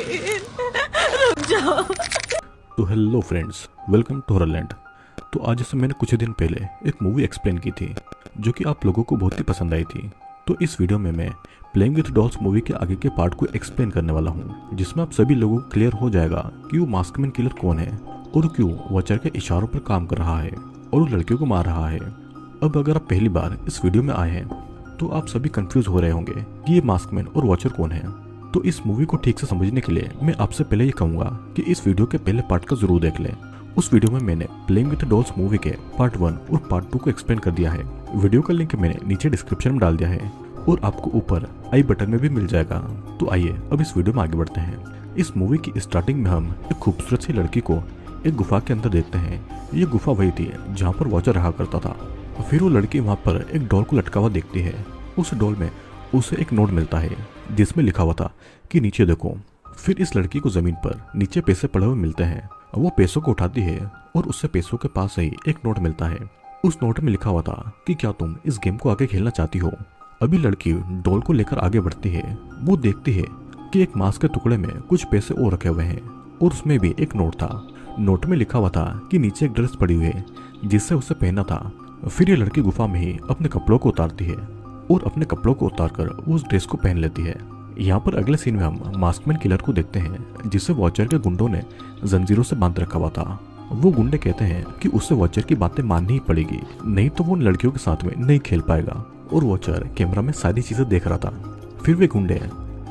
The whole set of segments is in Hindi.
रुक जाओ। तो हेलो फ्रेंड्स, वेलकम टू हॉररलैंड। तो आज जैसे मैंने कुछ दिन पहले एक मूवी एक्सप्लेन की थी जो कि आप लोगों को बहुत ही पसंद आई थी। तो इस वीडियो में मैं प्लेइंग विथ डॉल्स मूवी के आगे के पार्ट को एक्सप्लेन करने वाला हूँ, जिसमें आप सभी लोगों को क्लियर हो जाएगा कि वो मास्कमैन किलर कौन है और क्यों वॉचर के इशारों पर काम कर रहा है और वो लड़कियों को मार रहा है। अब अगर आप पहली बार इस वीडियो में आए हैं तो आप सभी कंफ्यूज हो रहे होंगे कि ये मास्कमैन और वॉचर कौन है। तो इस मूवी को ठीक से समझने के लिए मैं आपसे पहले ये कहूँगा कि इस वीडियो के पहले पार्ट का जरूर देख लें। उस वीडियो में मैंने प्लेइंग विद डॉल्स मूवी के पार्ट 1 और पार्ट 2 को एक्सप्लेन कर दिया है। वीडियो का लिंक मैंने नीचे डिस्क्रिप्शन में डाल दिया है और आपको ऊपर आई बटन में भी मिल जाएगा। तो आइए अब इस वीडियो में आगे बढ़ते हैं। इस मूवी की स्टार्टिंग में हम एक खूबसूरत सी लड़की को एक गुफा के अंदर देखते हैं। ये गुफा वही थी जहाँ पर वॉचर रहा करता था। फिर वो लड़की वहाँ पर एक डॉल को लटका हुआ देखती है। उस डॉल में उसे एक नोट मिलता है जिसमें लिखा हुआ था कि नीचे देखो। फिर इस लड़की को जमीन पर नीचे पैसे पड़े हुए मिलते हैं। वो पैसों को उठाती है और उससे पैसों के पास ही एक नोट मिलता है। उस नोट में लिखा हुआ था कि क्या तुम इस गेम को आगे खेलना चाहती हो। अभी लड़की डॉल को लेकर आगे बढ़ती है। वो देखती है कि एक मांस के टुकड़े में कुछ पैसे और रखे हुए हैं और उसमें भी एक नोट था। नोट में लिखा हुआ था कि नीचे एक ड्रेस पड़ी हुई है जिससे उसे पहना था। फिर ये लड़की गुफा में ही अपने कपड़ों को उतारती है और अपने कपड़ों को उतारकर वो उस ड्रेस को पहन लेती है। यहाँ पर अगले सीन में हम मास्कमैन किलर को देखते हैं जिसे वॉचर के गुंडों ने जंजीरों से बांध रखा हुआ था। वो गुंडे कहते हैं कि उसे वॉचर की बातें माननी ही पड़ेगी, नहीं तो वो उन लड़कियों के साथ में नहीं खेल पाएगा। और वॉचर कैमरा में सारी चीजें देख रहा था। फिर वे गुंडे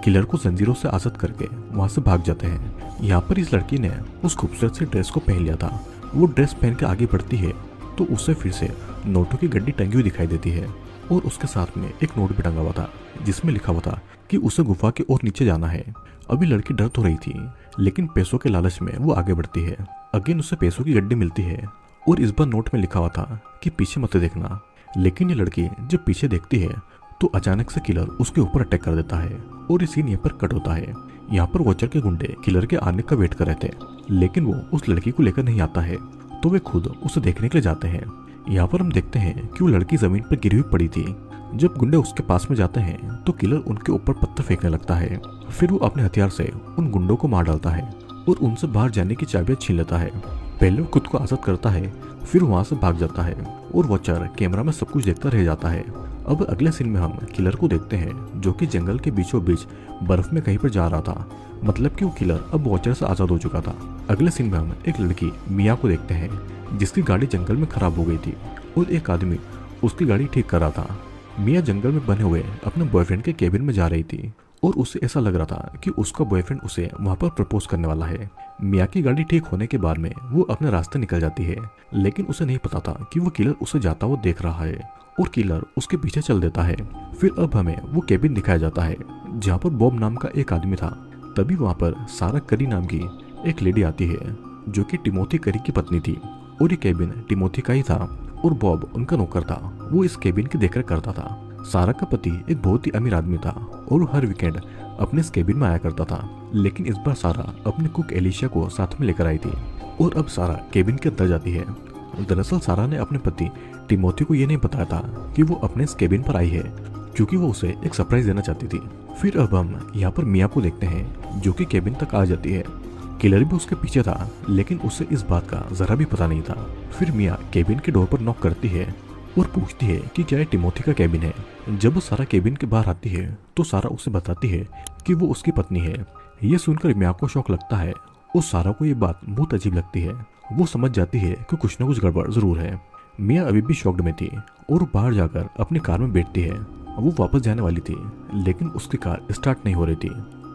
किलर को जंजीरों से आजाद करके वहां से भाग जाते हैं। यहाँ पर इस लड़की ने उस खूबसूरत सी ड्रेस को पहन लिया था। वो ड्रेस पहन के आगे बढ़ती है तो उसे फिर से नोटों की गड्डी टंगी हुई दिखाई देती है और उसके साथ में एक नोट भी टंगा हुआ था जिसमें लिखा हुआ था कि उसे गुफा के और नीचे जाना है। अभी लड़की डर तो रही थी लेकिन पैसों के लालच में वो आगे बढ़ती है। अगेन उसे पैसों की गड्डी मिलती है और इस बार नोट में लिखा हुआ था कि पीछे मत देखना। लेकिन ये लड़की जब पीछे देखती है तो अचानक से किलर उसके ऊपर अटैक कर देता है और ये सीन यहाँ पर कट होता है। यहाँ पर वॉचर के गुंडे किलर के आने का वेट कर रहे थे लेकिन वो उस लड़की को लेकर नहीं आता है तो वे खुद उसे देखने के लिए जाते हैं। यहाँ पर हम देखते हैं कि वो लड़की जमीन पर गिरी हुई पड़ी थी। जब गुंडे उसके पास में जाते हैं तो किलर उनके ऊपर पत्थर फेंकने लगता है। फिर वो अपने हथियार से उन गुंडों को मार डालता है और उनसे बाहर जाने की चाबियां छीन लेता है। पहले वो खुद को आजाद करता है, फिर वहां से भाग जाता है और वॉचर कैमरा में सब कुछ देखता रह जाता है। अब अगले सीन में हम किलर को देखते हैं जो कि जंगल के बीचों बीच बर्फ में कहीं पर जा रहा था। मतलब कि वो किलर अब वॉचर से आजाद हो चुका था। अगले सीन में हम एक लड़की मिया को देखते हैं जिसकी गाड़ी जंगल में खराब हो गई थी और एक आदमी उसकी गाड़ी ठीक कर रहा था। मिया जंगल में बने हुए अपने बॉयफ्रेंड के केबिन में जा रही थी और उसे ऐसा लग रहा था कि उसका बॉयफ्रेंड उसे वहां पर प्रपोज करने वाला है। मिया की गाड़ी ठीक होने के बाद में वो अपने रास्ते निकल जाती है लेकिन उसे नहीं पता था कि वो किलर उसे जाता हुआ देख रहा है और किलर उसके पीछे चल देता है। फिर अब हमें वो केबिन दिखाया जाता है जहाँ पर बॉब नाम का एक आदमी था। तभी वहाँ पर सारा करी नाम की एक लेडी आती है जो कि टिमोथी करी की पत्नी थी और ये केबिन टिमोथी का ही था और बॉब उनका नौकर था। वो इस केबिन की देखरेख करता था। सारा का पति एक बहुत ही अमीर आदमी था और वो हर वीकेंड अपने इस केबिन में आया करता था। लेकिन इस बार सारा अपने कुक एलिशिया को साथ में लेकर आई थी और अब सारा केबिन के अंदर जाती है। दरअसल सारा ने अपने पति टिमोथी को ये नहीं बताया था कि वो अपने इस केबिन पर आई है क्योंकि वो उसे एक सरप्राइज देना चाहती थी। फिर अब हम यहाँ पर मिया को देखते हैं जो कि केबिन तक आ जाती है। किलर भी उसके पीछे था लेकिन उसे इस बात का जरा भी पता नहीं था। फिर मिया केबिन के डोर पर नॉक करती है और पूछती है कि क्या ये टिमोथी का केबिन है। जब वो सारा केबिन के बाहर आती है तो सारा उसे बताती है कि वो उसकी पत्नी है। ये सुनकर मिया को शौक लगता है और सारा को ये बात बहुत अजीब लगती है। वो समझ जाती है कि कुछ न कुछ गड़बड़ जरूर है। मिया अभी भी शॉक्ड में थी और बाहर जाकर अपनी कार में बैठती है। वो वापस जाने वाली थी लेकिन उसकी कार स्टार्ट नहीं हो रही थी।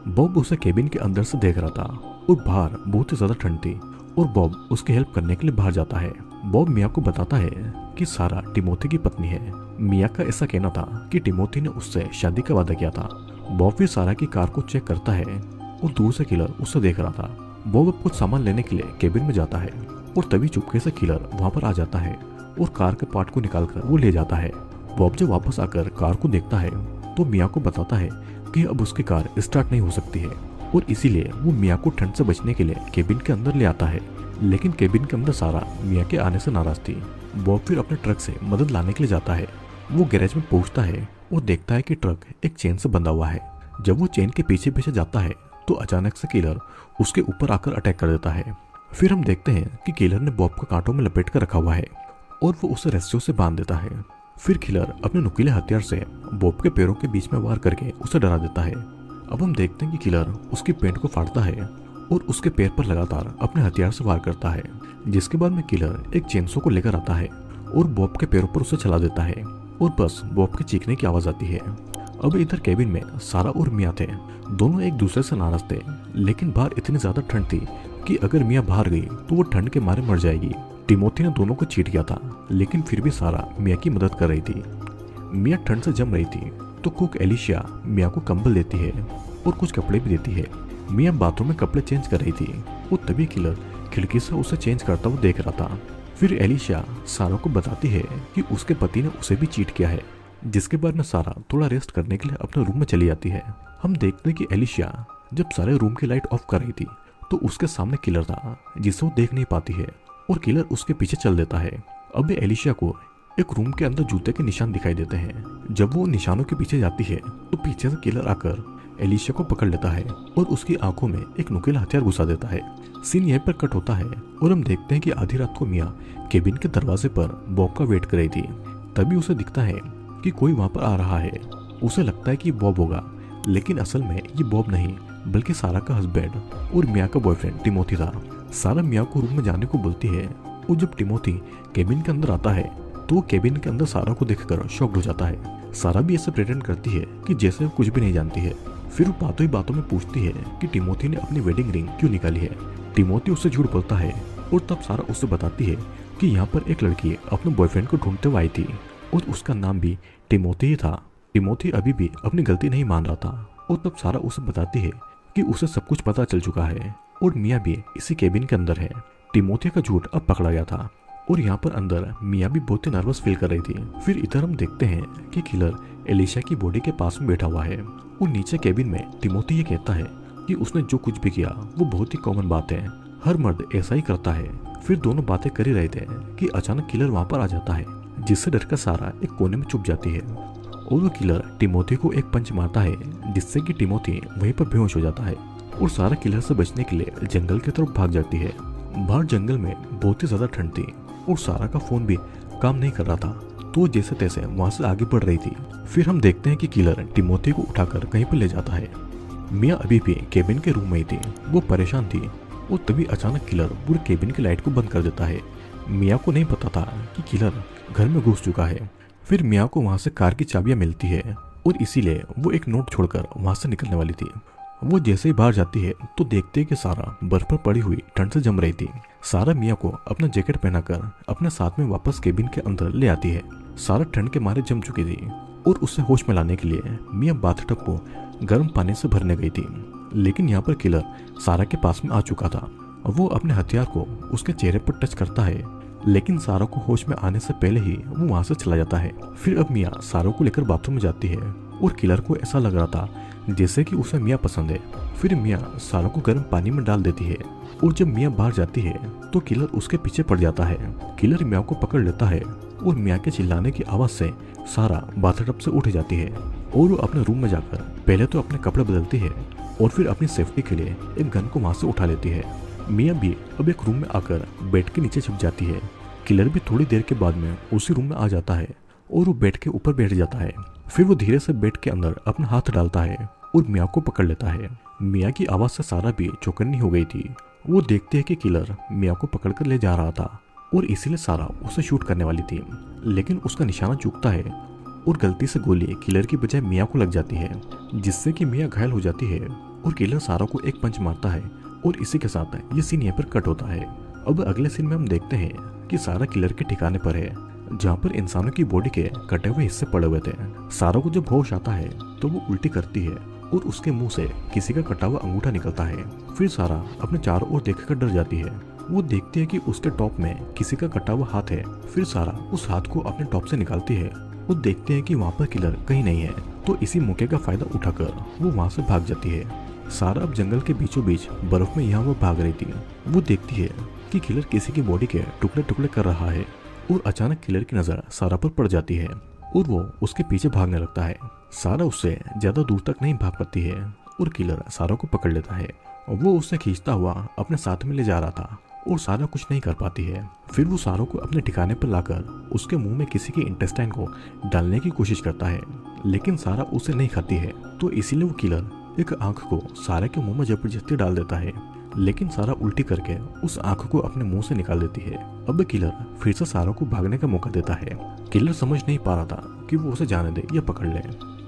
बॉब उसे केबिन के अंदर से देख रहा था और बाहर बहुत ही ज्यादा ठंड थी और बॉब उसकी हेल्प करने के लिए बाहर जाता है। बॉब मिया को बताता है कि सारा टिमोथी की पत्नी है। मिया का ऐसा कहना था कि टिमोथी ने उससे शादी का वादा किया था। बॉब फिर सारा की कार को चेक करता है और दूर से किलर उसे देख रहा था। बॉब कुछ सामान लेने के लिए केबिन में जाता है और तभी चुपके से किलर वहां पर आ जाता है और कार के पार्ट को निकालकर वो ले जाता है। बॉब जब वापस आकर कार को देखता है तो मिया को बताता है कि अब उसकी कार स्टार्ट नहीं हो सकती है और इसीलिए वो मिया को ठंड से बचने के लिए केबिन के अंदर ले आता है। लेकिन केबिन के अंदर सारा मिया के आने से नाराज थी। बॉब फिर अपने ट्रक से मदद लाने के लिए जाता है। वो गैरेज में पहुंचता है और देखता है कि ट्रक एक चेन से बंधा हुआ है। जब वो चेन के पीछे पीछे जाता है तो अचानक से किलर उसके ऊपर आकर अटैक कर देता है। फिर हम देखते हैं कि किलर ने बॉब को कांटों में लपेट कर रखा हुआ है और वो उसे रस्सियों से बांध देता है। फिर किलर अपने नुकीले हथियार से बॉब के पैरों के बीच में वार करके उसे डरा देता है। अब हम देखते हैं कि किलर उसकी पैंट को फाड़ता है और उसके पैर पर लगातार अपने हथियार से वार करता है, जिसके बाद में किलर एक चेनसो को लेकर आता है और बॉब के पैरों पर उसे चला देता है और बस बॉब के चीखने की आवाज आती है। अब इधर केबिन में सारा और मिया थे। दोनों एक दूसरे से नाराज थे, लेकिन बाहर इतनी ज्यादा ठंड थी कि अगर मिया बाहर गई तो वो ठंड के मारे मर जाएगी। टिमोथी ने दोनों को चीट किया था, लेकिन फिर भी सारा मिया की मदद कर रही थी। मिया ठंड से जम रही थी तो कुक एलिशिया मिया को कंबल देती है और कुछ कपड़े भी देती है। मिया बाथरूम में कपड़े चेंज कर रही थी और तभी किलर खिड़की से उसे चेंज करता हुआ देख रहा था। फिर एलिशिया सारा को बताती है कि उसके पति ने उसे भी चीट किया है, जिसके बाद में सारा थोड़ा रेस्ट करने के लिए अपने रूम में चली जाती है। हम देखते हैं कि एलिशिया जब सारे रूम की लाइट ऑफ कर रही थी तो उसके सामने किलर था, जिसे वो देख नहीं पाती है और किलर उसके पीछे चल देता है। अब एलिशिया को एक रूम के अंदर जूते के निशान दिखाई देते हैं। जब वो निशानों के पीछे जाती है तो पीछे से किलर आकर एलिशिया को पकड़ लेता है और उसकी आंखों में एक नुकीला हथियार घुसा देता है। सीन यहीं पर कट होता है और हम देखते हैं कि आधी रात को मिया केबिन के दरवाजे पर बॉब का वेट कर रही थी। तभी उसे दिखता है कि कोई वहां पर आ रहा है। उसे लगता है कि बॉब होगा, लेकिन असल में ये बॉब नहीं बल्कि सारा का हस्बैंड और मिया का बॉयफ्रेंड टिमोथी था। सारा मिया को रूम में जाने को बोलती है और जब टिमोथी केबिन के अंदर आता है तो वो केबिन के अंदर सारा को देखकर शॉक्ड हो जाता है। सारा भी ऐसे प्रेटेंड करती है कि जैसे वो कुछ भी नहीं जानती है। फिर वो बातों ही बातों में पूछती है कि टिमोथी ने अपनी वेडिंग रिंग क्यों निकाली है। टिमोथी उससे झूठ बोलता है और तब सारा उससे बताती है कि यहाँ पर एक लड़की अपने बॉयफ्रेंड को ढूंढते हुए आई थी और उसका नाम भी टिमोथी ही था। टिमोथी अभी भी अपनी गलती नहीं मान रहा था और तब सारा उसे बताती है कि उसे सब कुछ पता चल चुका है और मिया भी इसी केबिन के अंदर है। टिमोथी का झूठ अब पकड़ा गया था और यहाँ पर अंदर मिया भी बहुत ही नर्वस फील कर रही थी। फिर इधर हम देखते हैं कि किलर एलिशा की बॉडी के पास में बैठा हुआ है और नीचे केबिन में टिमोथी ये कहता है कि उसने जो कुछ भी किया वो बहुत ही कॉमन बात है, हर मर्द ऐसा ही करता है। फिर दोनों बातें कर ही रहे थे कि अचानक किलर वहां पर आ जाता है, जिससे डरकर सारा एक कोने में छुप जाती है और वो किलर टिमोथी को एक पंच मारता है, जिससे कि टिमोथी वहीं पर बेहोश हो जाता है और सारा किलर से बचने के लिए जंगल की तरफ भाग जाती है। बाहर जंगल में बहुत ही ज्यादा ठंड थी और सारा का फोन भी काम नहीं कर रहा था, तो जैसे तैसे वहां से आगे बढ़ रही थी। फिर हम देखते हैं कि किलर टिमोथी को उठाकर कहीं पर ले जाता है। मिया अभी भी केबिन के रूम में ही थी, वो परेशान थी और तभी अचानक किलर पूरे केबिन की लाइट को बंद कर देता है। मिया को नहीं पता था कि किलर घर में घुस चुका है। फिर मिया को वहां से कार की चाबियां मिलती है और इसीलिए वो एक नोट छोड़कर वहां से निकलने वाली थी। वो जैसे ही बाहर जाती है तो देखते हैं कि सारा बर्फ पर पड़ी हुई ठंड से जम रही थी। सारा मिया को अपना जैकेट पहनाकर अपने साथ में वापस केबिन के अंदर ले आती है। सारा ठंड के मारे जम चुकी थी और उसे होश में लाने के लिए मिया बाथटब को गर्म पानी से भरने गई थी, लेकिन यहाँ पर किलर सारा के पास में आ चुका था। वो अपने हथियार को उसके चेहरे पर टच करता है, लेकिन सारा को होश में आने से पहले ही वो वहां से चला जाता है। फिर अब मिया सारा को लेकर बाथरूम में जाती है और किलर को ऐसा लग रहा था जैसे कि उसे मिया पसंद है। फिर मिया सारा को गर्म पानी में डाल देती है और जब मिया बाहर जाती है तो किलर उसके पीछे पड़ जाता है। किलर मिया को पकड़ लेता है और मिया के चिल्लाने की आवाज से सारा बाथटब से उठ जाती है और वो अपने रूम में जाकर पहले तो अपने कपड़े बदलती है और फिर अपनी सेफ्टी के लिए एक गन को वहां से उठा लेती है। मिया भी अब एक रूम में आकर बेड के नीचे छुप जाती है। किलर भी थोड़ी देर के बाद में उसी रूम में आ जाता है और वो बेड के ऊपर बैठ जाता है। फिर वो धीरे से बेड के अंदर अपना हाथ डालता है और मिया को पकड़ लेता है। मिया की आवाज से सारा भी चौकन्नी हो गई थी। वो देखते है कि किलर मिया को पकड़कर ले जा रहा था और इसीलिए सारा उसे शूट करने वाली थी, लेकिन उसका निशाना चूकता है और गलती से गोली किलर की बजाय मिया को लग जाती है, जिससे कि मिया घायल हो जाती है और किलर सारा को एक पंच मारता है और इसी के साथ ये सीन यहाँ पर कट होता है। अब अगले सीन में हम देखते हैं कि सारा किलर के ठिकाने पर है, जहाँ पर इंसानों की बॉडी के कटे हुए हिस्से पड़े हुए थे। सारा को जब होश आता है तो वो उल्टी करती है और उसके मुंह से किसी का कटा हुआ अंगूठा निकलता है। फिर सारा अपने चारों ओर देखकर डर जाती है। वो देखती है कि उसके टॉप में किसी का कटा हुआ हाथ है। फिर सारा उस हाथ को अपने टॉप से निकालती है। वो देखते हैं कि वहाँ पर किलर कहीं नहीं है, तो इसी मौके का फायदा उठाकर वो वहाँ से भाग जाती है। सारा अब जंगल के बीचों बीच बर्फ में यहाँ वो भाग रही थी। वो देखती है कि किलर किसी की बॉडी के टुकड़े टुकड़े कर रहा है और अचानक किलर की नजर सारा पर पड़ जाती है और वो उसके पीछे भागने लगता है। सारा उससे ज्यादा दूर तक नहीं भाग पाती है और किलर सारा को पकड़ लेता है। वो उसे खींचता हुआ अपने साथ में ले जा रहा था और सारा कुछ नहीं कर पाती है। फिर वो सारा को अपने ठिकाने पर लाकर उसके मुंह में किसी के इंटेस्टाइन को डालने की कोशिश करता है, लेकिन सारा उसे नहीं खाती है। तो इसीलिए वो किलर एक आंख को सारा के मुंह में जबरदस्ती डाल देता है, लेकिन सारा उल्टी करके उस आंख को अपने मुंह से निकाल देती है। अब किलर फिर से सारा को भागने का मौका देता है। किलर समझ नहीं पा रहा था कि वो उसे जाने दे या पकड़ ले,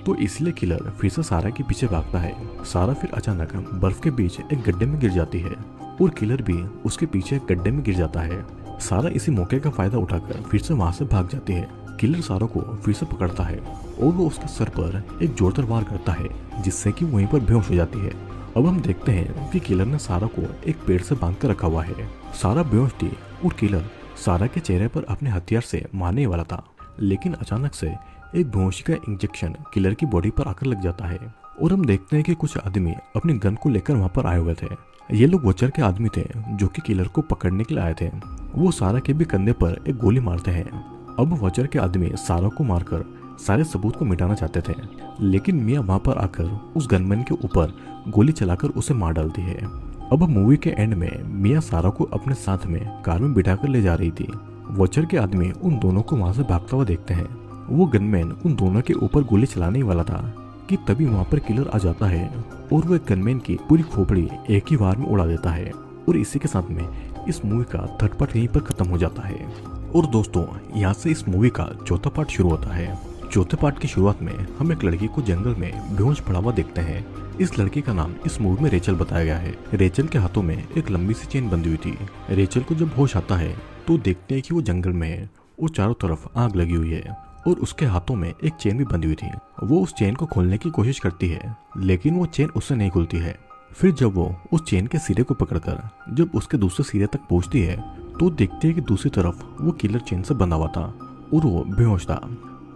तो इसलिए किलर फिर से सारा के पीछे भागता है। सारा फिर अचानक बर्फ के बीच एक गड्ढे में गिर जाती है और किलर भी उसके पीछे एक गड्ढे में गिर जाता है। सारा इसी मौके का फायदा उठाकर फिर से वहां से भाग जाती है। किलर सारा को फिर से पकड़ता है और वो उसके सर पर एक जोरदार वार करता है, जिससे कि वहीं पर बेहोश हो जाती है। अब हम देखते हैं कि किलर ने सारा को एक पेड़ से बांध कर रखा हुआ है। सारा बेहोश थी और किलर सारा के चेहरे पर अपने हथियार से मारने वाला था, लेकिन अचानक से एक बेहोशी का इंजेक्शन किलर की बॉडी पर आकर लग जाता है और हम देखते हैं कि कुछ आदमी अपनी गन को लेकर वहां पर आए हुए थे। ये लोग वॉचर के आदमी थे जो कि किलर को पकड़ने के लिए आए थे। वो सारा के भी कंधे पर एक गोली मारते हैं। अब वॉचर के आदमी सारा को मारकर सारे सबूत को मिटाना चाहते थे, लेकिन मिया वहां पर आकर उस गनमैन के ऊपर गोली चलाकर उसे मार डालती है। अब मूवी के एंड में मिया सारा को अपने साथ में कार में बिठाकर ले जा रही थी। वॉचर के आदमी उन दोनों को वहां से भागता हुआ देखते हैं। वो गनमैन उन दोनों के ऊपर गोली चलाने ही वाला था कि तभी वहां पर किलर आ जाता है और वो गनमैन की पूरी खोपड़ी एक ही बार में उड़ा देता है। और इसी के साथ में इस मूवी का थर्ड पार्ट यहीं पर खत्म हो जाता है। और दोस्तों, यहाँ से इस मूवी का चौथा पार्ट शुरू होता है। चौथे पार्ट की शुरुआत में हम एक लड़की को जंगल में बेहोश पड़ा हुआ देखते हैं। इस लड़की का नाम इस मूवी में रेचल बताया गया है। रेचल के हाथों में एक लंबी सी चेन बंधी हुई थी। रेचल को जब होश आता है तो देखते हैं कि वो जंगल में है और चारों तरफ आग लगी हुई है और उसके हाथों में एक चेन भी बंधी हुई थी। वो उस चेन को खोलने की कोशिश करती है, लेकिन वो चेन उससे नहीं खुलती है। फिर जब वो उस चेन के सिरे को पकड़कर जब उसके दूसरे सिरे तक पहुंचती है तो देखते हैं कि दूसरी तरफ वो किलर चेन से बंधा हुआ था और वो बेहोश था।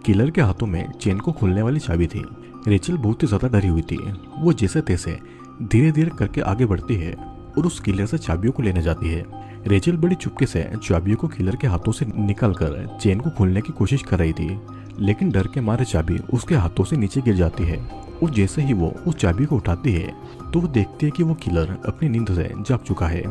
किलर के हाथों में चेन को खोलने वाली चाबी थी। रेचल बहुत ही ज्यादा डरी हुई थी। वो जैसे तैसे धीरे धीरे करके आगे बढ़ती है और उस किलर से चाबियों को लेने जाती है। रेचल बड़ी चुपके से चाबियों को किलर के हाथों से निकालकर चेन को खोलने की कोशिश कर रही थी, लेकिन डर के मारे चाबी उसके हाथों से नीचे गिर जाती है। और जैसे ही वो उस चाबी को उठाती है तो वो देखती है कि वो किलर अपनी नींद से जाग चुका है।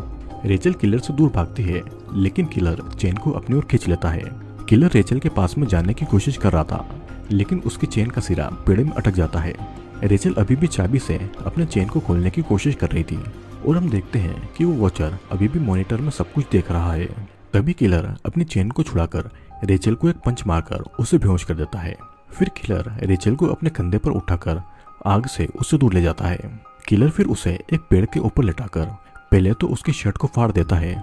रेचल किलर से दूर भागती है, लेकिन किलर चेन को अपनी ओर खींच लेता है। किलर रेचल के पास में जाने की कोशिश कर रहा था, लेकिन उसकी चेन का सिरा पेड़ में अटक जाता है। रेचल अभी भी चाबी से अपने चेन को खोलने की कोशिश कर रही थी और हम देखते हैं कि वो वॉचर अभी भी मॉनिटर में सब कुछ देख रहा है। तभी किलर अपनी चेन को छुड़ाकर रेचल को एक पंच मारकर उसे बेहोश कर देता है। फिर किलर रेचल को अपने कंधे पर उठाकर आग से उससे दूर ले जाता है। किलर फिर उसे एक पेड़ के ऊपर लेटाकर पहले तो उसकी शर्ट को फाड़ देता है।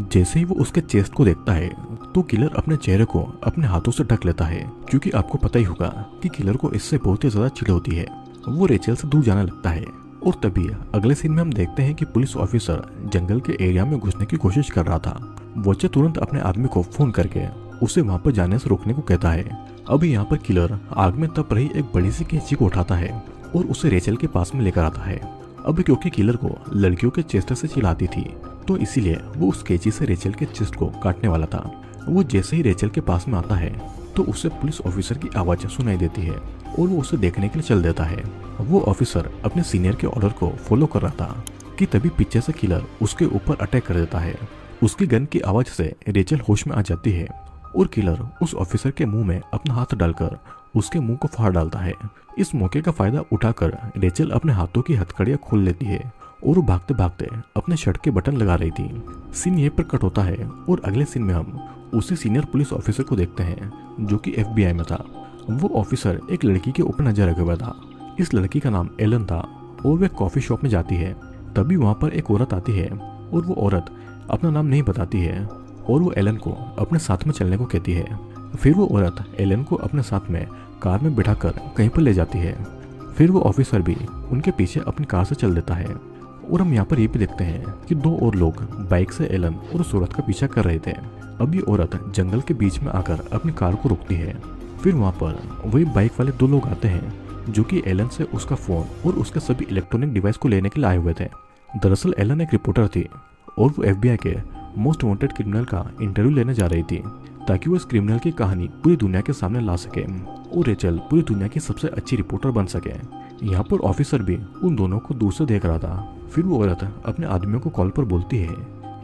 जैसे ही वो उसके चेस्ट को देखता है तो किलर अपने चेहरे को अपने हाथों से ढक लेता है, क्योंकि आपको पता ही होगा कि किलर को इससे बहुत ही ज्यादा चिढ़ होती है। वो रेचल से दूर जाने लगता है और तभी अगले सीन में हम देखते हैं कि पुलिस ऑफिसर जंगल के एरिया में घुसने की कोशिश कर रहा था। वॉचर तुरंत अपने आदमी को फोन करके उसे वहां पर जाने से रोकने को कहता है। अब यहाँ पर किलर आग में तप रही एक बड़ी सी कैंची को उठाता है और उसे रेचल के पास में लेकर आता है। अब क्योंकि किलर को लड़कियों के चेस्ट से चिढ़ाती थी तो इसीलिए वो उस कैंची से रेचल के चेस्ट को काटने वाला था। वो जैसे ही रेचल के पास में आता है तो उसे पुलिस ऑफिसर की आवाज सुनाई देती है और वो उसे देखने के लिए चल देता है। वो ऑफिसर अपने सीनियर के ऑर्डर को फॉलो कर रहा था कि तभी पीछे से किलर उसके ऊपर अटैक कर देता है। उसकी गन की आवाज से रेचल होश में आ जाती है और किलर उस ऑफिसर के मुंह में अपना हाथ डालकर उसके मुंह को फाड़ डालता है। इस मौके का फायदा उठाकर रेचल अपने हाथों की हथकड़ियां खोल लेती है और वो भागते भागते अपने शर्ट के बटन लगा रही थी। सीन यहीं पर कट होता है और अगले सीन में हम उसी सीनियर पुलिस ऑफिसर को देखते हैं जो कि FBI में था। वो ऑफिसर एक लड़की के ऊपर नजर रखे हुआ था। इस लड़की का नाम एलन था और वह कॉफी शॉप में जाती है। तभी वहां पर एक औरत आती है और वो औरत अपना नाम नहीं बताती है और वो एलन को अपने साथ में चलने को कहती है। फिर वो औरत एलन को अपने साथ में कार में बिठाकर कहीं पर ले जाती है। फिर वो ऑफिसर भी उनके पीछे अपनी कार से चल देता है और हम यहाँ पर ये भी देखते हैं कि दो और लोग बाइक से एलन और उस औरत का पीछा कर रहे थे। अब ये औरत जंगल के बीच में आकर अपनी कार को रोकती है। फिर वहाँ पर वही बाइक वाले दो लोग आते हैं जो कि एलन से उसका फोन और उसके सभी इलेक्ट्रॉनिक डिवाइस को लेने के लिए आए हुए थे। दरअसल एलन एक रिपोर्टर थी और वो FBI के मोस्ट वांटेड क्रिमिनल का इंटरव्यू लेने जा रही थी ताकि वो इस क्रिमिनल की कहानी पूरी दुनिया के सामने ला सके और रेचल पूरी दुनिया की सबसे अच्छी रिपोर्टर बन सके। यहाँ पर ऑफिसर भी उन दोनों को दूर से देख रहा था। फिर वो औरत अपने आदमियों को कॉल पर बोलती है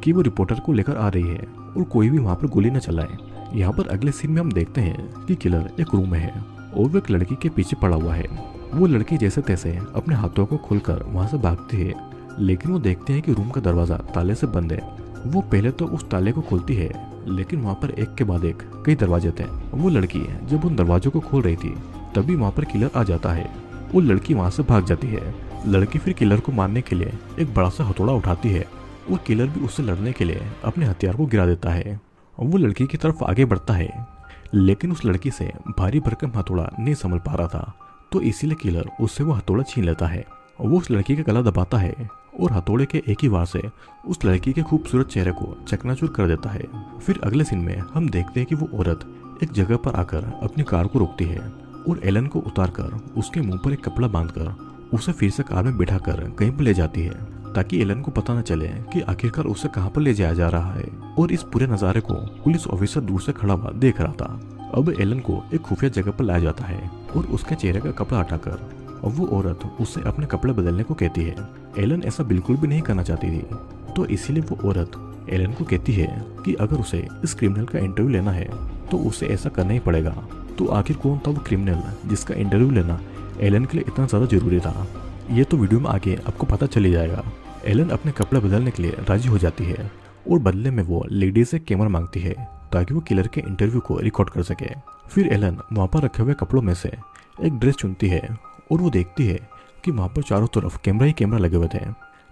कि वो रिपोर्टर को लेकर आ रही है और कोई भी वहाँ पर गोली न चलाए। यहाँ पर अगले सीन में हम देखते हैं कि किलर एक रूम में है और वो एक लड़की के पीछे पड़ा हुआ है। वो लड़की जैसे तैसे अपने हाथों को खोलकर वहाँ से भागती है, लेकिन वो देखते हैं कि रूम का दरवाजा ताले से बंद है। वो पहले तो उस ताले को खोलती है, लेकिन वहाँ पर एक के बाद एक कई दरवाजे थे। वो लड़की जब उन दरवाजों को खोल रही थी तभी वहाँ पर किलर आ जाता है। वो लड़की वहाँ से भाग जाती है। लड़की फिर किलर को मारने के लिए एक बड़ा सा हथौड़ा उठाती है और किलर भी उससे लड़ने के लिए अपने हथियार को गिरा देता है। वो लड़की की तरफ आगे बढ़ता है, लेकिन उस लड़की से भारी भरकम हथौड़ा नहीं संभल पा रहा था, तो इसीलिए किलर उससे वो हथौड़ा छीन लेता है। वो उस लड़की का गला दबाता है और हथौड़े के एक ही वार से उस लड़की के खूबसूरत चेहरे को चकनाचूर कर देता है। फिर अगले सीन में हम देखते हैं कि वो औरत एक जगह पर आकर अपनी कार को रोकती है और एलन को उतारकर उसके मुंह पर एक कपड़ा बांधकर उसे फिर से कार में बिठाकर कहीं पर ले जाती है, ताकि एलन को पता न चले कि आखिरकार उसे कहां पर ले जाया जा रहा है। और इस पूरे नज़ारे को पुलिस ऑफिसर दूर से खड़ा हुआ देख रहा था। अब एलन को एक खुफिया जगह पर लाया जाता है और उसके चेहरे का कपड़ा हटाकर वो औरत उससे अपने कपड़े बदलने को कहती है। एलन ऐसा बिल्कुल भी नहीं करना चाहती थी, तो इसीलिए वो औरत एलन को कहती है कि अगर उसे इस क्रिमिनल का इंटरव्यू लेना है तो उसे ऐसा करना ही पड़ेगा। तो आखिर कौन था वो क्रिमिनल जिसका इंटरव्यू लेना एलन के लिए इतना ज़्यादा जरूरी था? ये तो वीडियो में आगे आपको पता चली जाएगा। एलन अपने कपड़े बदलने के लिए राजी हो जाती है और बदले में वो लेडी से कैमरा मांगती है ताकि वो किलर के इंटरव्यू को रिकॉर्ड कर सके। फिर एलन वहाँ पर रखे हुए कपड़ों में से एक ड्रेस चुनती है और वो देखती है कि वहाँ पर चारों तरफ कैमरा ही कैमरा लगे हुए थे,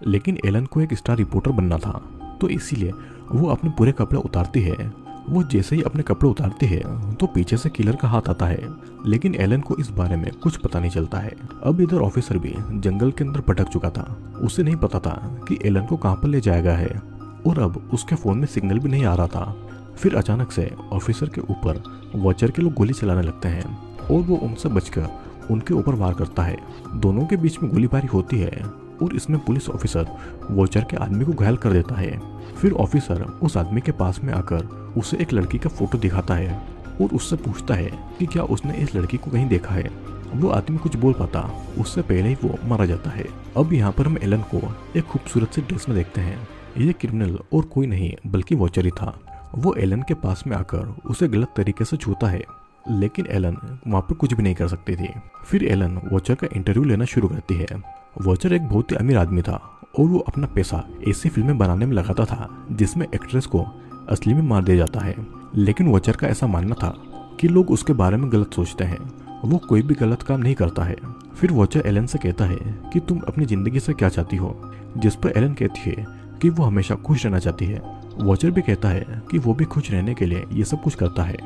लेकिन एलन को एक स्टार रिपोर्टर बनना था, तो इसीलिए वो अपने पूरे कपड़े उतारती है। वो जैसे ही अपने कपड़े उतारती है तो पीछे से किलर का हाथ आता है, लेकिन एलन को इस बारे में कुछ पता नहीं चलता है। अब इधर ऑफिसर भी जंगल के अंदर भटक चुका था। उसे नहीं पता था कि एलन को कहाँ पर ले जाया गया है और अब उसके फोन में सिग्नल भी नहीं आ रहा था। फिर अचानक से ऑफिसर के ऊपर वॉचर के लोग गोली चलाने लगते हैं और वो उनसे बचकर उनके ऊपर वार करता है। दोनों के बीच में गोलीबारी होती है और इसमें पुलिस ऑफिसर वॉचर के आदमी को घायल कर देता है। फिर ऑफिसर उस आदमी के पास में आकर उसे एक लड़की का फोटो दिखाता है और उससे पूछता है कि क्या उसने इस लड़की को कहीं देखा है। वो आदमी कुछ बोल पाता उससे पहले ही वो मारा जाता है। अब यहाँ पर हम एलन को एक खूबसूरत सी ड्रेस में देखते हैं। ये क्रिमिनल और कोई नहीं बल्कि वॉचर ही था। वो एलन के पास में आकर उसे गलत तरीके से छूता है, लेकिन एलन वहाँ पर कुछ भी नहीं कर सकती थी। फिर एलन वॉचर का इंटरव्यू लेना शुरू करती है। वॉचर एक बहुत ही अमीर आदमी था और वो अपना पैसा ऐसी फिल्में बनाने में लगाता था जिसमें एक्ट्रेस को असली में मार दिया जाता है, लेकिन वॉचर का ऐसा मानना था कि लोग उसके बारे में गलत सोचते हैं। वो कोई भी गलत काम नहीं करता है। फिर वॉचर एलन से कहता है कि तुम अपनी जिंदगी से क्या चाहती हो, जिस पर एलन कहती है कि वो हमेशा खुश रहना चाहती है। वॉचर भी कहता है कि वो भी खुश रहने के लिए ये सब कुछ करता है।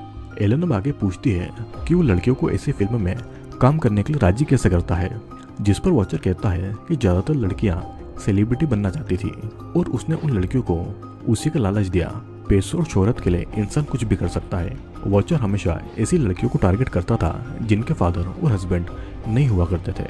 एलन अब आगे पूछती है कि वो लड़कियों को ऐसी फिल्म में काम करने के लिए राजी कैसे करता है, जिस पर वॉचर कहता है कि ज्यादातर लड़कियां सेलिब्रिटी बनना चाहती थी और उसने उन लड़कियों को उसी का लालच दिया। पैसों और शोहरत के लिए इंसान कुछ भी कर सकता है। वॉचर हमेशा ऐसी लड़कियों को टारगेट करता था जिनके फादर और हस्बैंड नहीं हुआ करते थे।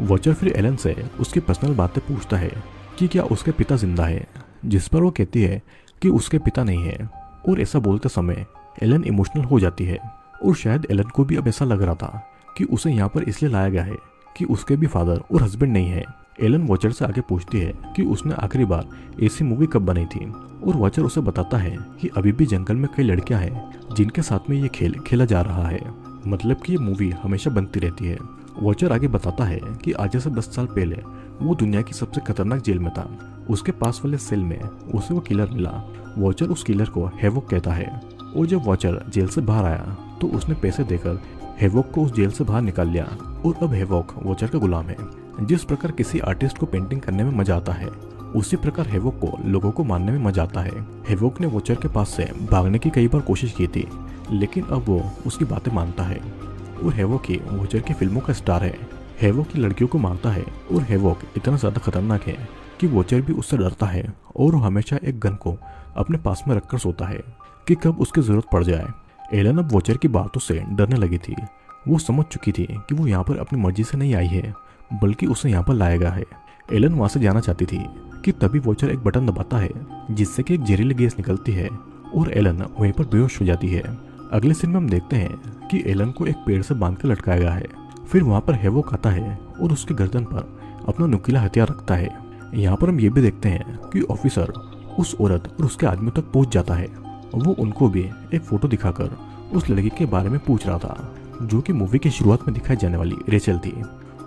वॉचर फिर एलन से उसकी पर्सनल बातें पूछता है कि क्या उसके पिता जिंदा है, जिस पर वो कहती है कि उसके पिता नहीं है। और ऐसा बोलते समय एलन इमोशनल हो जाती है और शायद एलन को भी अब ऐसा लग रहा था कि उसे यहाँ पर इसलिए लाया गया है कि उसके भी फादर और हस्बैंड नहीं है। एलन वॉचर से आगे पूछती है कि उसने आखिरी बार ऐसी मूवी कब बनाई थी, और वॉचर उसे बताता है कि अभी भी जंगल में कई लड़कियां हैं जिनके साथ में ये खेल खेला जा रहा है, मतलब कि ये मूवी हमेशा बनती रहती है। वॉचर आगे बताता है कि आज से 10 साल पहले वो दुनिया की सबसे खतरनाक जेल में था। उसके पास वाले सेल में उसे वो किलर मिला। वॉचर उस किलर को हेवोक कहता है, और जब वॉचर जेल से बाहर आया तो उसने पैसे देकर हेवोक को उस जेल से बाहर निकाल लिया और अब हेवोक वॉचर का गुलाम है। जिस प्रकार किसी आर्टिस्ट को पेंटिंग करने में मजा आता है, उसी प्रकार हेवोक को लोगों को मारने में मजा आता है। हेवोक ने वॉचर के पास से भागने की कई बार कोशिश की थी, लेकिन अब वो उसकी बातें मानता है और हेवोक ही वॉचर की फिल्मों का स्टार है। हेवोक की लड़कियों को मारता है और हेवोक इतना ज्यादा खतरनाक है कि वॉचर भी उससे डरता है और वो हमेशा एक गन को अपने पास में रखकर सोता है कि कब उसकी जरूरत पड़ जाए। एलन अब वॉचर की बातों से डरने लगी थी। वो समझ चुकी थी कि वो यहाँ पर अपनी मर्जी से नहीं आई है, बल्कि उसे यहाँ पर लाया गया है। एलन वहाँ से जाना चाहती थी कि तभी वॉचर एक बटन दबाता है जिससे कि एक जहरीली गैस निकलती है और एलन वहीं पर बेहोश हो जाती है। अगले सीन में हम देखते हैं कि एलन को एक पेड़ से बांधकर लटकाया गया है। फिर वहाँ पर हेवोक आता है और उसके गर्दन पर अपना नुकीला हथियार रखता है। यहाँ पर हम ये भी देखते हैं कि ऑफिसर उस औरत और उसके आदमी तक पहुँच जाता है। वो उनको भी एक फोटो दिखाकर उस लड़की के बारे में पूछ रहा था, जो कि मूवी की शुरुआत में दिखाई जाने वाली रेचल थी।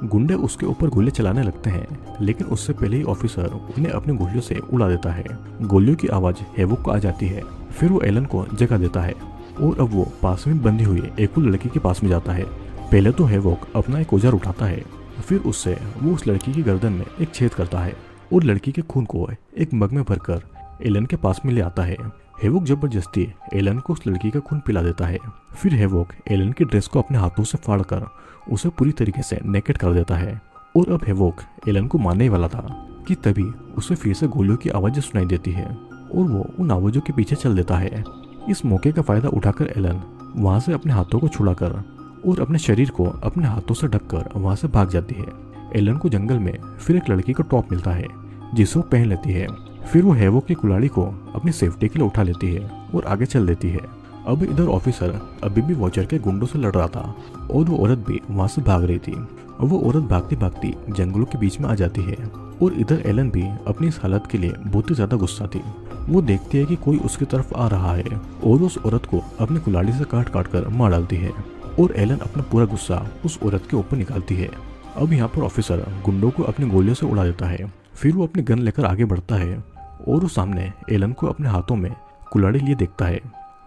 गुंडे उसके ऊपर गोले चलाने लगते हैं, लेकिन उससे पहले ही ऑफिसर उन्हें अपने गोलियों से उड़ा देता है। गोलियों की आवाज हेवोक को आ जाती है। फिर वो एलन को जगा देता है और अब वो पास में बंधी हुई एक और लड़की के पास में जाता है। पहले तो हेवोक अपना एक औजार उठाता है, फिर उससे वो उस लड़की की गर्दन में एक छेद करता है और लड़की के खून को एक मग में भरकर एलन के पास में ले आता है। हेवोक जबरदस्ती एलन को उस लड़की का खून पिला देता है। फिर हेवोक एलन की ड्रेस को अपने हाथों से फाड़कर उसे पूरी तरीके से नेकेड कर देता है। और अब हेवोक एलन को मारने वाला था कि तभी उसे फिर से गोलियों की आवाज़ें सुनाई देती है और वो उन आवाज़ों के पीछे चल देता है। इस मौके का फायदा उठाकर एलन वहाँ से अपने हाथों को छुड़ाकर और अपने शरीर को अपने हाथों से ढककर वहाँ से भाग जाती है। एलन को जंगल में फिर एक लड़की का टॉप मिलता है जिसे वो पहन लेती है। फिर वो हेवोक की कुल्हाड़ी को अपनी सेफ्टी के लिए उठा लेती है और आगे चल देती है। अब इधर ऑफिसर अभी भी वॉचर के गुंडों से लड़ रहा था और वो औरत भी वहां से भाग रही थी। वो औरत भागती भागती जंगलों के बीच में आ जाती है और इधर एलन भी अपनी इस हालत के लिए बहुत ही ज्यादा गुस्सा थी। वो देखती है कि कोई उसकी तरफ आ रहा है और उस औरत को अपनी कुल्हाड़ी से काट काट कर मार डालती है और एलन अपना पूरा गुस्सा उस औरत के ऊपर निकालती है। अब यहाँ पर ऑफिसर गुंडों को अपनी गोलियों से उड़ा देता है। फिर वो अपनी गन लेकर आगे बढ़ता है और वो सामने एलन को अपने हाथों में कुल्हाड़ी लिए देखता है।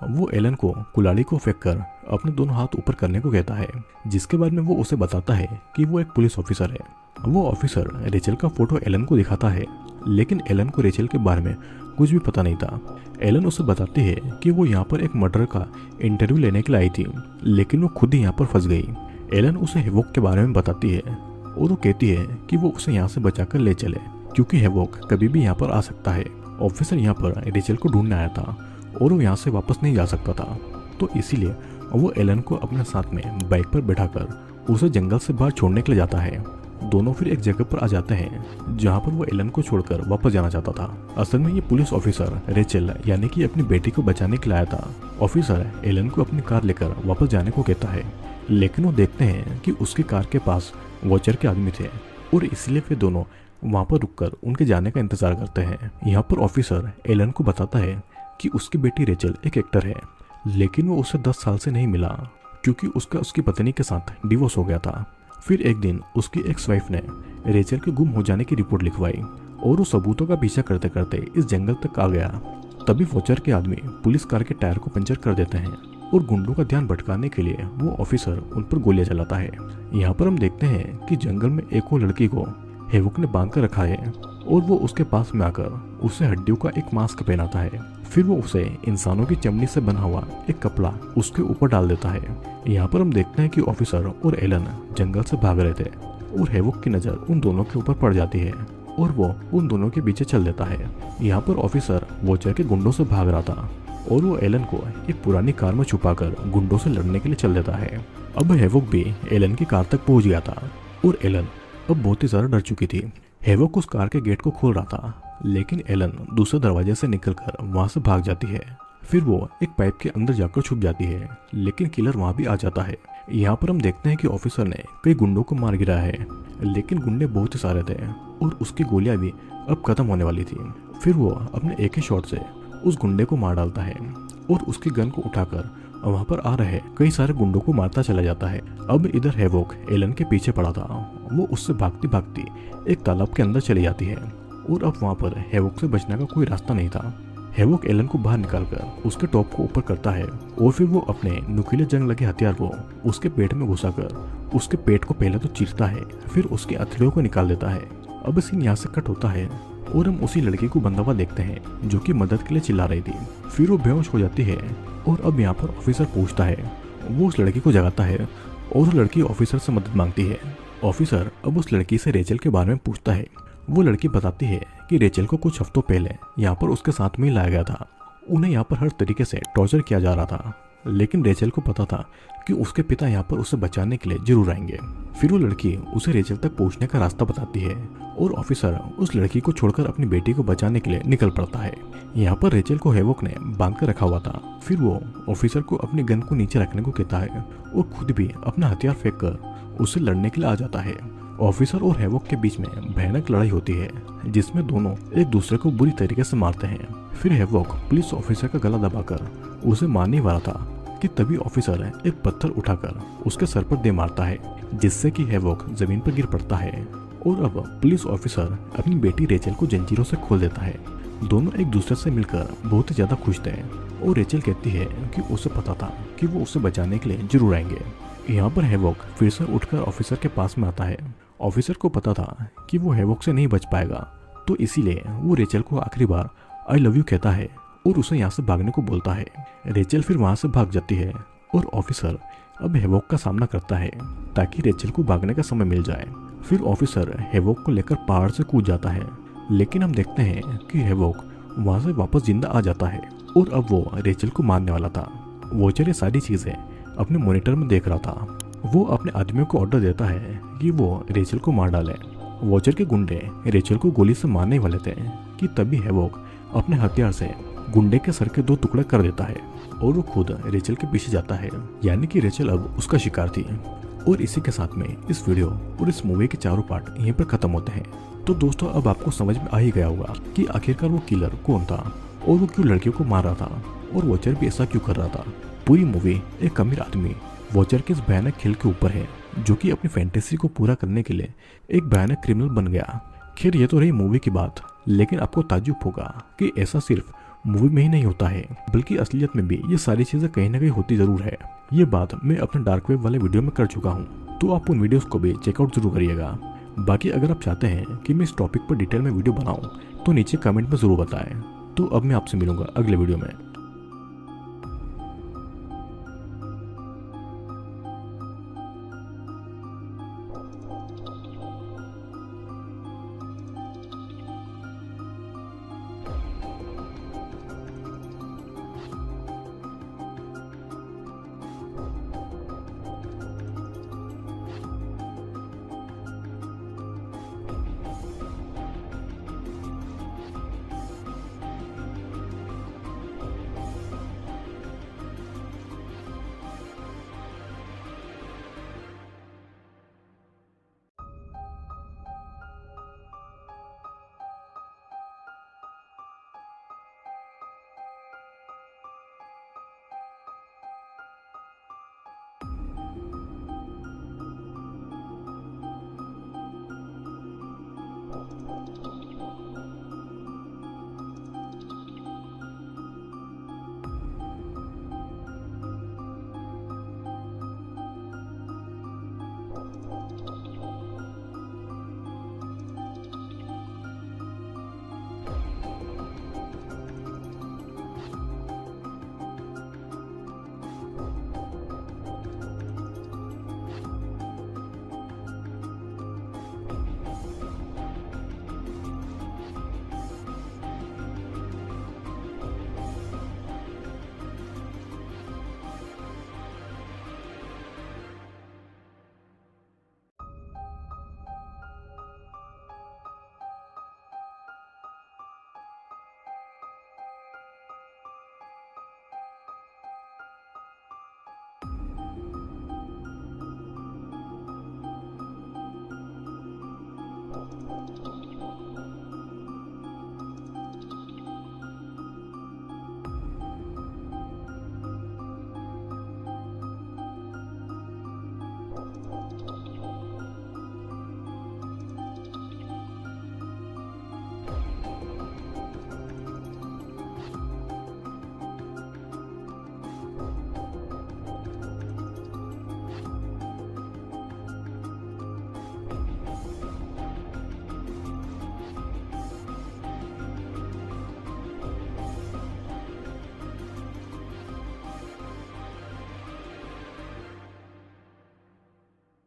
वो एलन को कुल्हाड़ी को फेंक कर अपने दोनों हाथ ऊपर करने को कहता है, जिसके बाद में वो उसे बताता है कि वो एक पुलिस ऑफिसर है। वो ऑफिसर रेचल का फोटो एलन को दिखाता है, लेकिन एलन को रेचल के बारे में कुछ भी पता नहीं था। एलन उसे बताती है कि वो यहाँ पर एक मर्डर का इंटरव्यू लेने के लिए आई थी, लेकिन वो खुद ही यहाँ पर फंस गई। एलन उसे हेवोक के बारे में बताती है और वो कहती है कि वो उसे यहाँ से बचाकर ले चले, क्योंकि हेवोक कभी भी यहाँ पर आ सकता है। ऑफिसर यहाँ पर रेचल को ढूंढने आया था और वो यहाँ से वापस नहीं जा सकता था, तो इसीलिए वो एलन को अपने साथ में बाइक पर बैठाकर उसे जंगल से बाहर छोड़ने के लिए जाता है। दोनों फिर एक जगह पर आ जाते हैं जहाँ पर वो एलन को छोड़कर वापस जाना चाहता था। असल में ये पुलिस ऑफिसर रेचल यानी कि अपनी बेटी को बचाने के लिए आया था। ऑफिसर एलन को अपनी कार लेकर वापस जाने को कहता है, लेकिन वो देखते हैं कि उसकी कार के पास वॉचर के आदमी थे और इसलिए फिर दोनों वहाँ पर रुककर उनके जाने का इंतजार करते हैं। यहाँ पर ऑफिसर एलन को बताता है कि उसकी बेटी रेचल एक एक्टर है, लेकिन वो उसे 10 साल से नहीं मिला क्योंकि उसका उसकी पत्नी के साथ डिवोर्स हो गया था। फिर एक दिन उसकी एक्स वाइफ ने रेचल के गुम हो जाने की रिपोर्ट लिखवाई और वो सबूतों का पीछा करते करते इस जंगल तक आ गया। तभी वॉचर के आदमी पुलिस कार के टायर को पंचर कर देते हैं और गुंडों का ध्यान भटकाने के लिए वो ऑफिसर उन पर गोलियां चलाता है। यहाँ पर हम देखते हैं कि जंगल में एक और लड़की को हेवोक ने बांध कर रखा है और वो उसके पास में आकर उसे हड्डियों का एक मास्क पहनाता है। फिर वो उसे इंसानों की चमड़ी से बना हुआ एक कपड़ा उसके ऊपर डाल देता है। यहाँ पर हम देखते हैं कि ऑफिसर और एलन जंगल से भाग रहे थे और हेवोक की नजर उन दोनों के ऊपर पड़ जाती है और वो उन दोनों के पीछे चल देता है। यहाँ पर ऑफिसर वॉचर के गुंडों से भाग रहा था और वो एलन को एक पुरानी कार में छुपाकर गुंडों से लड़ने के लिए चल देता है। अब हेवोक भी एलन की कार तक पहुंच गया था और एलन अब बहुत ही ज्यादा डर चुकी थी। हेवोक उस कार के गेट को खोल रहा था, लेकिन एलन दूसरे दरवाजे से निकलकर वहां से भाग जाती है। फिर वो एक पाइप के अंदर जाकर छुप जाती है, लेकिन किलर वहां भी आ जाता है। यहाँ पर हम देखते हैं कि ऑफिसर ने कई गुंडों को मार गिरा है, लेकिन गुंडे बहुत ही सारे थे और उसकी गोलियां भी अब खत्म होने वाली थी। फिर वो अपने एक ही शॉट से उस गुंडे को मार डालता है और उसकी गन को उठाकर वहां पर आ रहे कई सारे गुंडों को मारता चला जाता है। अब इधर हेवोक एलन के पीछे पड़ा था। वो उससे भागती भागती एक तालाब के अंदर चली जाती है और अब वहां पर हेवोक से बचने का कोई रास्ता नहीं था। हेवोक एलन को बाहर निकालकर उसके टॉप को ऊपर करता है और फिर वो अपने नुकीले जंग लगे हथियार को उसके पेट में घुसाकर उसके पेट को पहले तो चीरता है, फिर उसकी अथड़ियों को निकाल देता है। अब सीन यहाँ से कट होता है और हम उसी लड़की को बंधा हुआ देखते हैं जो कि मदद के लिए चिल्ला रही थी। फिर वो बेहोश हो जाती है और अब यहाँ पर ऑफिसर पूछता है। वो उस लड़की को जगाता है और वो लड़की ऑफिसर से मदद मांगती है। ऑफिसर अब उस लड़की से रेचल के बारे में पूछता है। वो लड़की बताती है कि रेचल को कुछ हफ्तों पहले यहाँ पर उसके साथ में ही लाया गया था। उन्हें यहाँ पर हर तरीके से टॉर्चर किया जा रहा था, लेकिन रेचल को पता था कि उसके पिता यहाँ पर उसे बचाने के लिए जरूर आएंगे। फिर वो लड़की उसे रेचल तक पहुँचने का रास्ता बताती है और ऑफिसर उस लड़की को छोड़कर अपनी बेटी को बचाने के लिए निकल पड़ता है। यहाँ पर रेचल को हेवोक ने बांध कर रखा हुआ था। फिर वो ऑफिसर को अपनी गन को नीचे रखने को कहता है और खुद भी अपना हथियार फेंक कर उससे लड़ने के लिए आ जाता है। ऑफिसर और हैवॉक के बीच में भयानक लड़ाई होती है जिसमें दोनों एक दूसरे को बुरी तरीके से मारते हैं। फिर हैवॉक पुलिस ऑफिसर का गला दबाकर उसे मारने वाला था कि तभी ऑफिसर एक पत्थर उठाकर उसके सर पर दे मारता है, जिससे कि हैवॉक जमीन पर गिर पड़ता है। और अब पुलिस ऑफिसर अपनी बेटी रेचल को जंजीरों से खोल देता है। दोनों एक दूसरे से मिलकर बहुत ही ज्यादा खुश थे और रेचल कहती है कि उसे पता था कि वो उसे बचाने के लिए जरूर आएंगे। यहाँ पर हैवॉक फिर से उठकर ऑफिसर के पास में आता है। ऑफिसर को पता था कि वो हैवॉक से नहीं बच पाएगा, तो इसीलिए वो रेचल को आखिरी बार आई लव यू कहता है और उसे यहाँ से भागने को बोलता है। रेचल फिर वहाँ से भाग जाती है और ऑफिसर अब हैवॉक का सामना करता है ताकि रेचल को भागने का समय मिल जाए। फिर ऑफिसर हैवॉक को लेकर पहाड़ से कूद जाता है, लेकिन हम देखते हैं कि हैवॉक वहाँ से वापस जिंदा आ जाता है और अब वो रेचल को मारने वाला था। वॉचर ये सारी चीजें अपने मॉनिटर में देख रहा था। वो अपने आदमियों को ऑर्डर देता है कि वो रेचल को मार डाले। वॉचर के गुंडे रेचल को गोली से मारने वाले थे कि तभी हैवॉक अपने हथियार से गुंडे के सर के 2 टुकड़े कर देता है और वो खुद रेचल के पीछे जाता है, यानी कि रेचल अब उसका शिकार थी। और इसी के साथ में इस वीडियो और इस मूवी के चारों पार्ट यहीं पर खत्म होते हैं। तो दोस्तों अब आपको समझ में आ ही गया होगा कि आखिरकार वो किलर कौन था और वो क्यों लड़कियों को मार रहा था और वॉचर भी ऐसा क्यों कर रहा था। पूरी मूवी एक अमीर आदमी वॉचर के इस भयानक खेल के ऊपर है, जो कि अपनी फैंटेसी को पूरा करने के लिए एक भयानक क्रिमिनल बन गया। खैर ये तो रही मूवी की बात, लेकिन आपको ताज्जुब होगा कि ऐसा सिर्फ मूवी में ही नहीं होता है, बल्कि असलियत में भी ये सारी चीजें कहीं ना कहीं होती जरूर है। ये बात मैं अपने डार्क वेब वाले वीडियो में कर चुका हूँ, तो आप उन वीडियोस को भी चेकआउट जरूर करिएगा। बाकी अगर आप चाहते हैं कि मैं इस टॉपिक पर डिटेल में वीडियो बनाऊं तो नीचे कमेंट में जरूर बताएं। तो अब मैं आपसे मिलूंगा अगले वीडियो में।